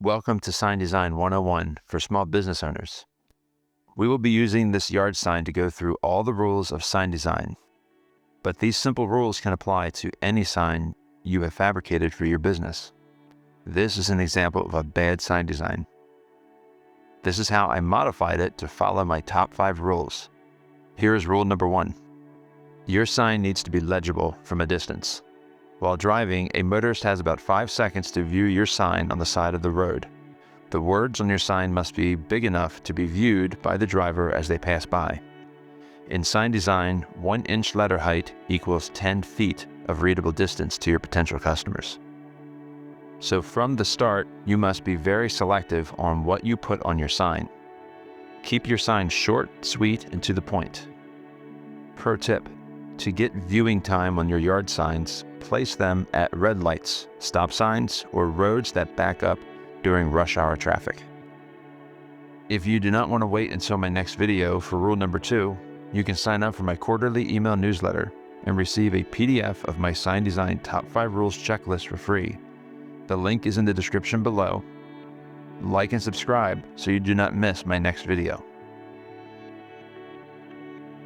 Welcome to Sign Design 101 for small business owners. We will be using this yard sign to go through all the rules of sign design, but these simple rules can apply to any sign you have fabricated for your business. This is an example of a bad sign design. This is how I modified it to follow my top 5 rules. Here is rule number 1. Your sign needs to be legible from a distance. While driving, a motorist has about 5 seconds to view your sign on the side of the road. The words on your sign must be big enough to be viewed by the driver as they pass by. In sign design, 1-inch letter height equals 10 feet of readable distance to your potential customers. So from the start, you must be very selective on what you put on your sign. Keep your sign short, sweet, and to the point. Pro tip: to get viewing time on your yard signs, place them at red lights, stop signs, or roads that back up during rush hour traffic. If you do not want to wait until my next video for rule number 2, you can sign up for my quarterly email newsletter and receive a PDF of my sign design top 5 rules checklist for free. The link is in the description below. Like and subscribe so you do not miss my next video.